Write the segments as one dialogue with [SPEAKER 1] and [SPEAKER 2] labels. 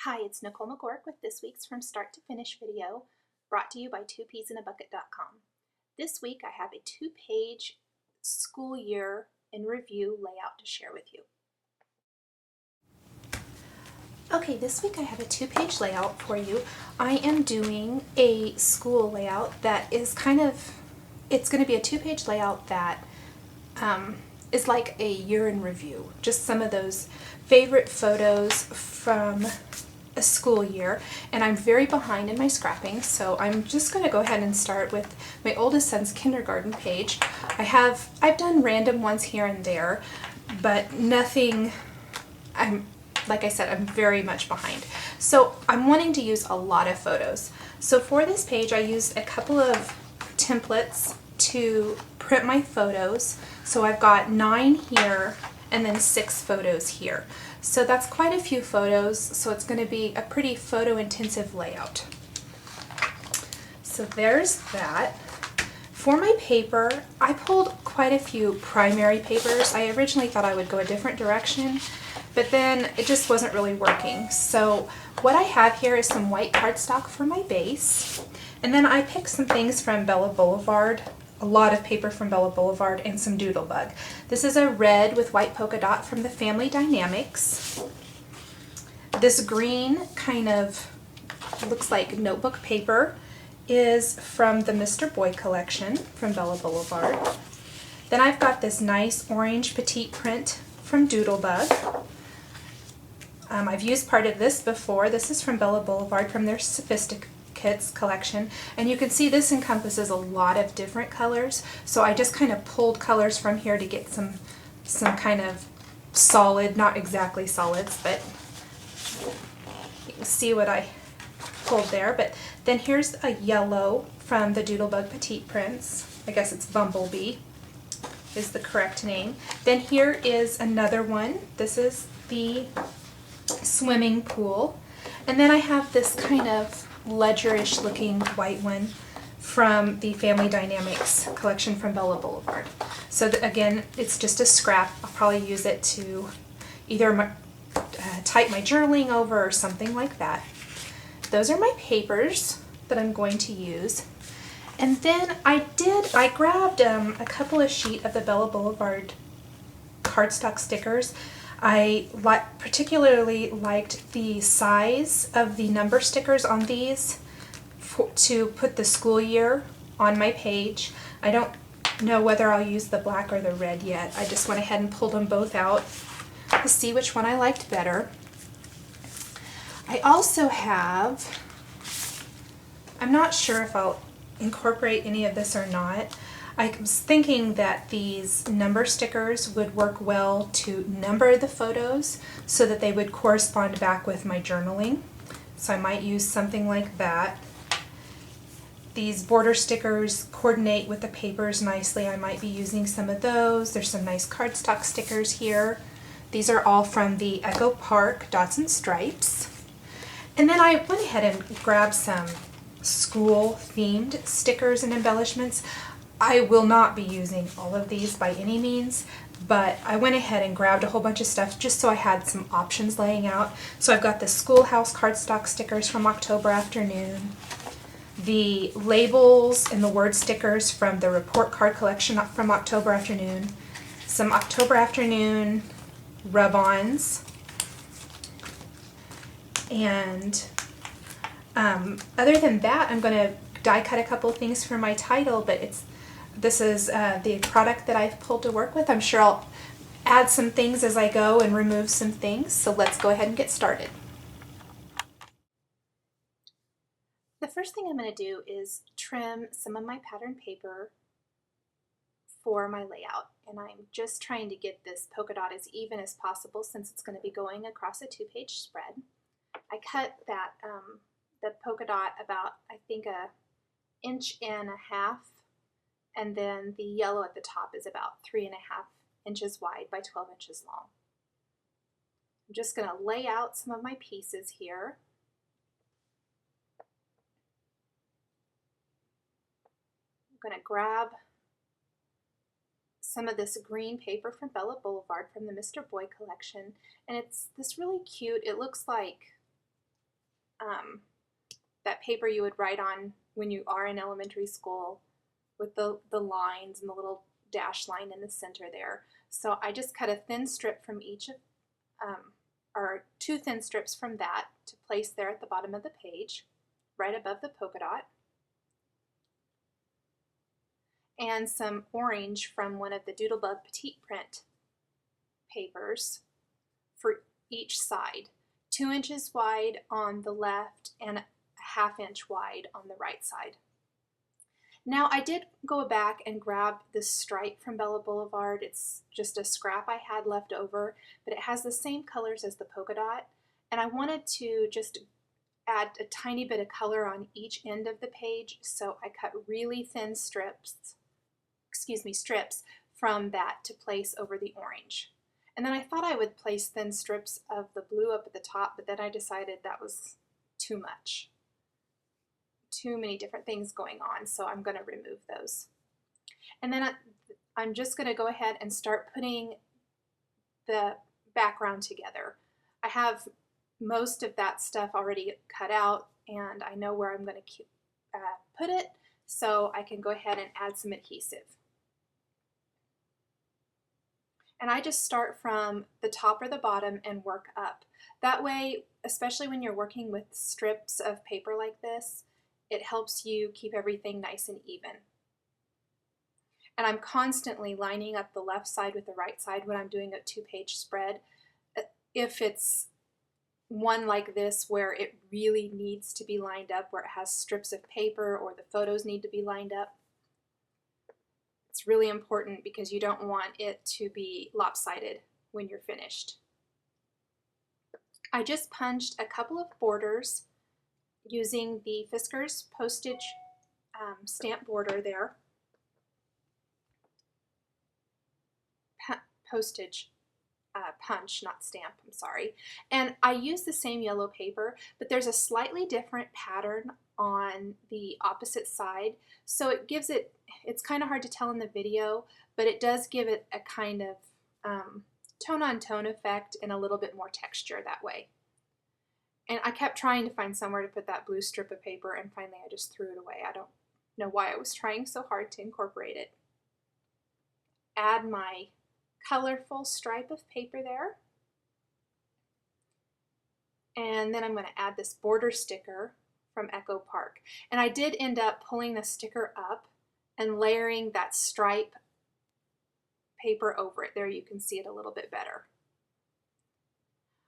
[SPEAKER 1] Hi, it's Nicole McGork with this week's From Start to Finish video, brought to you by 2peasinabucket.com. This week I have a 2-page school year in review layout to share with you. Okay, this week I have a 2-page layout for you. I am doing a school layout that is it's going to be a 2-page layout that is like a year in review. Just some of those favorite photos from a school year, and I'm very behind in my scrapping, so I'm just going to go ahead and start with my oldest son's kindergarten page. I've done random ones here and there, but nothing. Like I said, I'm very much behind. So I'm wanting to use a lot of photos. So for this page, I used a couple of templates to print my photos. So I've got 9 here and then 6 photos here. So that's quite a few photos, so it's going to be a pretty photo intensive layout. So there's that. For my paper, I pulled quite a few primary papers. I originally thought I would go a different direction, but then it just wasn't really working. So what I have here is some white cardstock for my base, and then I picked some things from Bella Boulevard, a lot of paper from Bella Boulevard, and some Doodlebug. This is a red with white polka dot from the Family Dynamics. This green kind of looks like notebook paper is from the Mr. Boy collection from Bella Boulevard. Then I've got this nice orange petite print from Doodlebug. I've used part of this before. This is from Bella Boulevard from their Sophisticates collection, and you can see this encompasses a lot of different colors, so I just kind of pulled colors from here to get some kind of solid, not exactly solids, but you can see what I pulled there. But then here's a yellow from the Doodlebug Petite Prints. I guess it's Bumblebee is the correct name. Then here is another one. This is the swimming pool. And then I have this kind of ledgerish looking white one from the Family Dynamics collection from Bella Boulevard. So again, it's just a scrap. I'll probably use it to either type my journaling over or something like that. Those are my papers that I'm going to use. And then I grabbed a couple of sheets of the Bella Boulevard cardstock stickers. I particularly liked the size of the number stickers on these to put the school year on my page. I don't know whether I'll use the black or the red yet. I just went ahead and pulled them both out to see which one I liked better. I also have, I'm not sure if I'll incorporate any of this or not. I was thinking that these number stickers would work well to number the photos so that they would correspond back with my journaling. So I might use something like that. These border stickers coordinate with the papers nicely. I might be using some of those. There's some nice cardstock stickers here. These are all from the Echo Park Dots and Stripes. And then I went ahead and grabbed some school themed stickers and embellishments. I will not be using all of these by any means, but I went ahead and grabbed a whole bunch of stuff just so I had some options laying out. So I've got the schoolhouse cardstock stickers from October Afternoon, the labels and the word stickers from the report card collection from October Afternoon, some October Afternoon rub-ons, and other than that, I'm going to die cut a couple of things for my title, but this is the product that I've pulled to work with. I'm sure I'll add some things as I go and remove some things, so let's go ahead and get started. The first thing I'm going to do is trim some of my pattern paper for my layout, and I'm just trying to get this polka dot as even as possible since it's going to be going across a 2-page spread. I cut that the polka dot about, I think, 1.5 inches, and then the yellow at the top is about 3.5 inches wide by 12 inches long. I'm just going to lay out some of my pieces here. I'm going to grab some of this green paper from Bella Boulevard from the Mr. Boy collection, and it's this really cute, it looks like that paper you would write on when you are in elementary school with the lines and the little dash line in the center there. So I just cut a thin strip from each of, or 2 thin strips from that to place there at the bottom of the page, right above the polka dot. And some orange from one of the Doodlebug Petite Print papers for each side. 2 inches wide on the left and a ½ inch wide on the right side. Now I did go back and grab this stripe from Bella Boulevard. It's just a scrap I had left over, but it has the same colors as the polka dot. And I wanted to just add a tiny bit of color on each end of the page, so I cut really thin strips from that to place over the orange. And then I thought I would place thin strips of the blue up at the top, but then I decided that was too much. Too many different things going on, so I'm going to remove those. And then I'm just going to go ahead and start putting the background together. I have most of that stuff already cut out, and I know where I'm going to put it, so I can go ahead and add some adhesive. And I just start from the top or the bottom and work up. That way, especially when you're working with strips of paper like this, it helps you keep everything nice and even. And I'm constantly lining up the left side with the right side when I'm doing a 2-page spread. If it's one like this where it really needs to be lined up, where it has strips of paper or the photos need to be lined up, it's really important because you don't want it to be lopsided when you're finished. I just punched a couple of borders using the Fiskars postage stamp border there. Postage punch, not stamp, I'm sorry. And I use the same yellow paper, but there's a slightly different pattern on the opposite side. So it gives it, it's kind of hard to tell in the video, but it does give it a kind of tone-on-tone effect and a little bit more texture that way. And I kept trying to find somewhere to put that blue strip of paper, and finally I just threw it away. I don't know why I was trying so hard to incorporate it. Add my colorful stripe of paper there. And then I'm going to add this border sticker from Echo Park. And I did end up pulling the sticker up and layering that stripe paper over it. There you can see it a little bit better.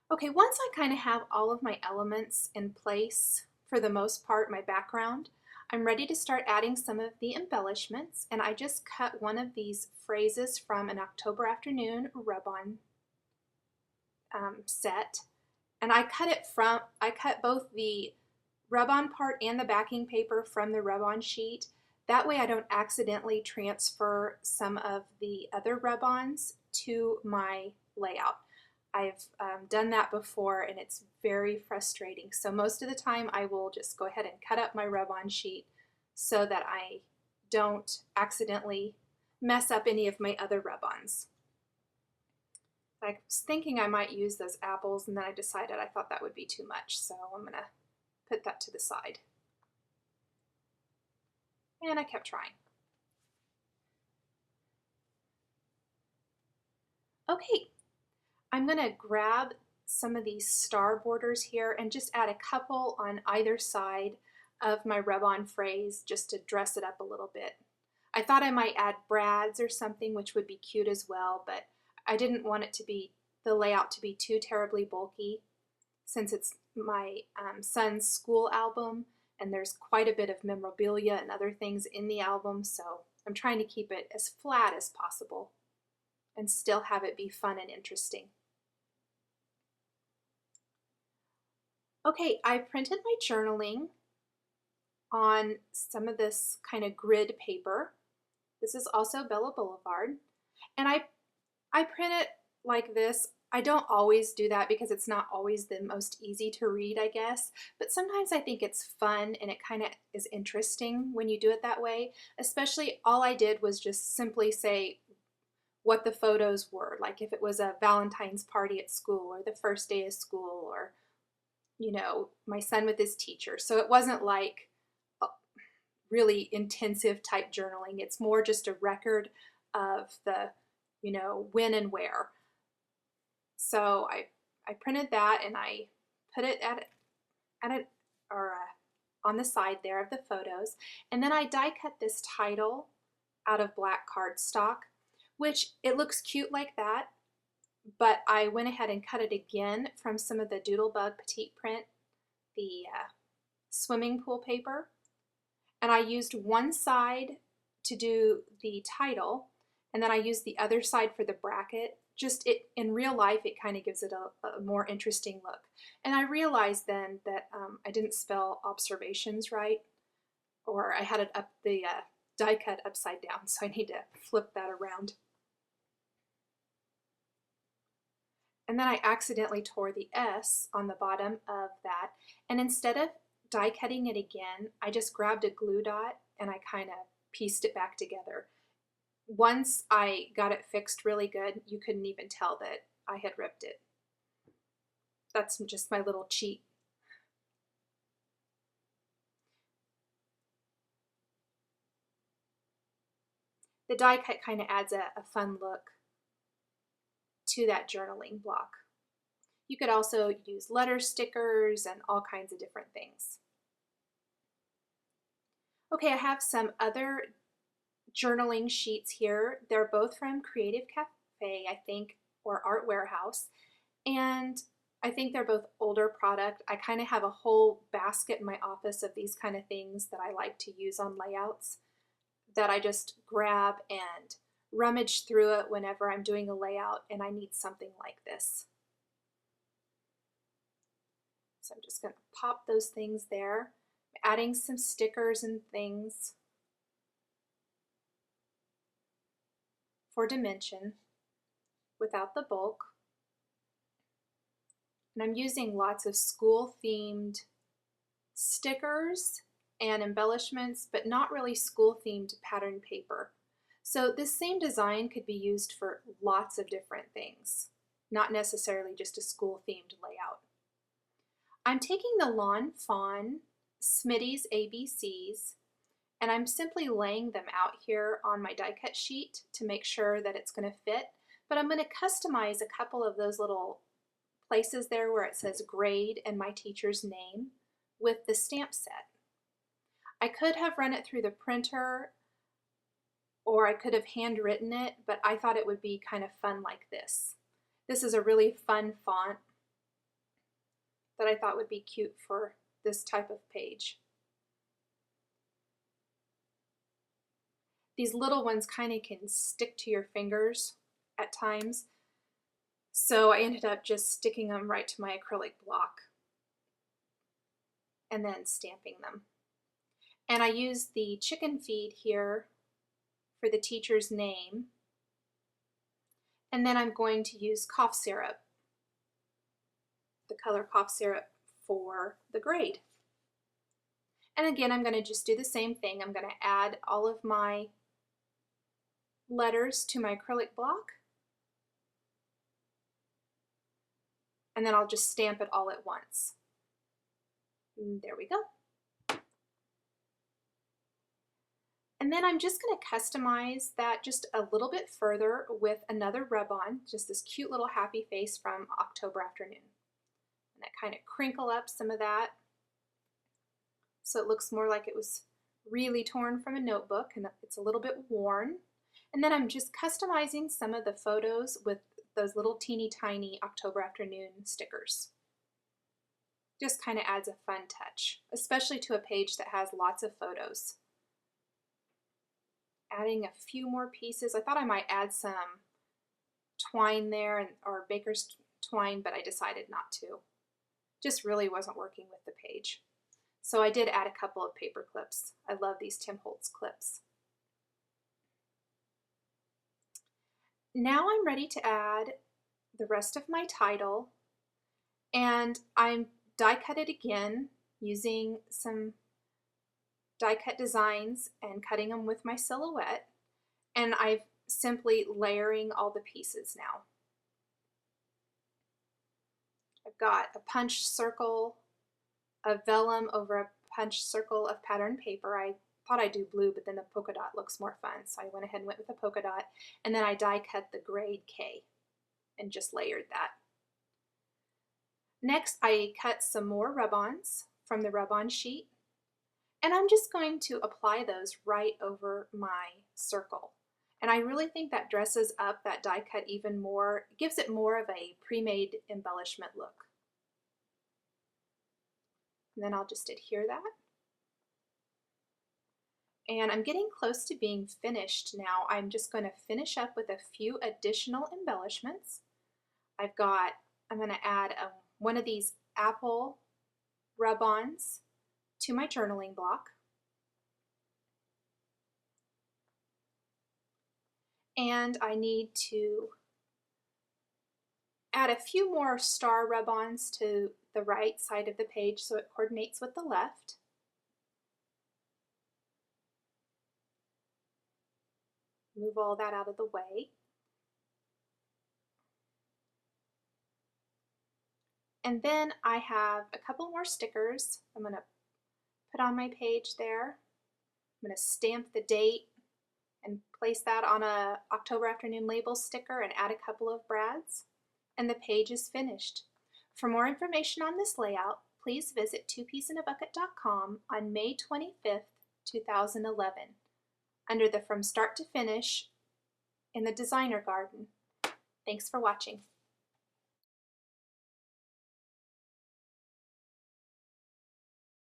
[SPEAKER 1] Okay, once I kind of have all of my elements in place, for the most part, my background, I'm ready to start adding some of the embellishments, and I just cut one of these phrases from an October Afternoon rub-on set, and I cut both the rub-on part and the backing paper from the rub-on sheet. That way I don't accidentally transfer some of the other rub-ons to my layout. I've done that before and it's very frustrating. So most of the time I will just go ahead and cut up my rub-on sheet so that I don't accidentally mess up any of my other rub-ons. I was thinking I might use those apples, and then I decided I thought that would be too much, so I'm going to put that to the side. And I kept trying. Okay. I'm going to grab some of these star borders here and just add a couple on either side of my rub-on phrase just to dress it up a little bit. I thought I might add brads or something, which would be cute as well, but I didn't want it to be, the layout to be too terribly bulky since it's my son's school album and there's quite a bit of memorabilia and other things in the album, so I'm trying to keep it as flat as possible and still have it be fun and interesting. Okay, I printed my journaling on some of this kind of grid paper. This is also Bella Boulevard. And I print it like this. I don't always do that because it's not always the most easy to read, I guess. But sometimes I think it's fun and it kind of is interesting when you do it that way. Especially all I did was just simply say what the photos were. Like if it was a Valentine's party at school or the first day of school or you know, my son with his teacher. So it wasn't like a really intensive type journaling. It's more just a record of the, you know, when and where. So I printed that and I put it on the side there of the photos. And then I die cut this title out of black cardstock, which it looks cute like that, but I went ahead and cut it again from some of the Doodlebug Petite Print, the swimming pool paper. And I used one side to do the title, and then I used the other side for the bracket. Just it in real life, it kind of gives it a more interesting look. And I realized then that I didn't spell observations right, or I had it up the die cut upside down, so I need to flip that around. And then I accidentally tore the S on the bottom of that. And instead of die cutting it again, I just grabbed a glue dot and I kind of pieced it back together. Once I got it fixed really good, you couldn't even tell that I had ripped it. That's just my little cheat. The die cut kind of adds a fun look to that journaling block. You could also use letter stickers and all kinds of different things. Okay, I have some other journaling sheets here. They're both from Creative Cafe, I think, or Art Warehouse. And I think they're both older product. I kind of have a whole basket in my office of these kind of things that I like to use on layouts that I just grab and rummage through it whenever I'm doing a layout and I need something like this. So I'm just going to pop those things there, adding some stickers and things for dimension without the bulk. And I'm using lots of school-themed stickers and embellishments, but not really school-themed pattern paper. So this same design could be used for lots of different things, not necessarily just a school-themed layout. I'm taking the Lawn Fawn Smitty's ABCs and I'm simply laying them out here on my die cut sheet to make sure that it's going to fit, but I'm going to customize a couple of those little places there where it says grade and my teacher's name with the stamp set. I could have run it through the printer or I could have handwritten it, but I thought it would be kind of fun like this. This is a really fun font that I thought would be cute for this type of page. These little ones kind of can stick to your fingers at times, so I ended up just sticking them right to my acrylic block and then stamping them. And I used the chicken feed here for the teacher's name, and then I'm going to use cough syrup, the color cough syrup for the grade. And again, I'm going to just do the same thing. I'm going to add all of my letters to my acrylic block, and then I'll just stamp it all at once. And there we go. And then I'm just going to customize that just a little bit further with another rub-on, just this cute little happy face from October Afternoon. And I kind of crinkle up some of that so it looks more like it was really torn from a notebook and it's a little bit worn. And then I'm just customizing some of the photos with those little teeny tiny October Afternoon stickers. Just kind of adds a fun touch, especially to a page that has lots of photos. Adding a few more pieces. I thought I might add some twine there or baker's twine, but I decided not to. Just really wasn't working with the page. So I did add a couple of paper clips. I love these Tim Holtz clips. Now I'm ready to add the rest of my title, and I'm die cut it again using some die cut designs and cutting them with my silhouette, and I'm simply layering all the pieces now. I've got a punch circle a vellum over a punch circle of pattern paper. I thought I'd do blue, but then the polka dot looks more fun, so I went ahead and went with the polka dot, and then I die cut the grade K and just layered that. Next, I cut some more rub-ons from the rub-on sheet, and I'm just going to apply those right over my circle. And I really think that dresses up that die cut even more, gives it more of a pre-made embellishment look. And then I'll just adhere that. And I'm getting close to being finished now. I'm just going to finish up with a few additional embellishments. I'm going to add one of these apple rub-ons to my journaling block. And I need to add a few more star rub-ons to the right side of the page so it coordinates with the left. Move all that out of the way. And then I have a couple more stickers I'm going to put on my page there. I'm going to stamp the date and place that on a October Afternoon Label sticker and add a couple of brads. And the page is finished. For more information on this layout, please visit twopiesindabucket.com on May 25th, 2011, under the From Start to Finish in the Designer Garden. Thanks for watching.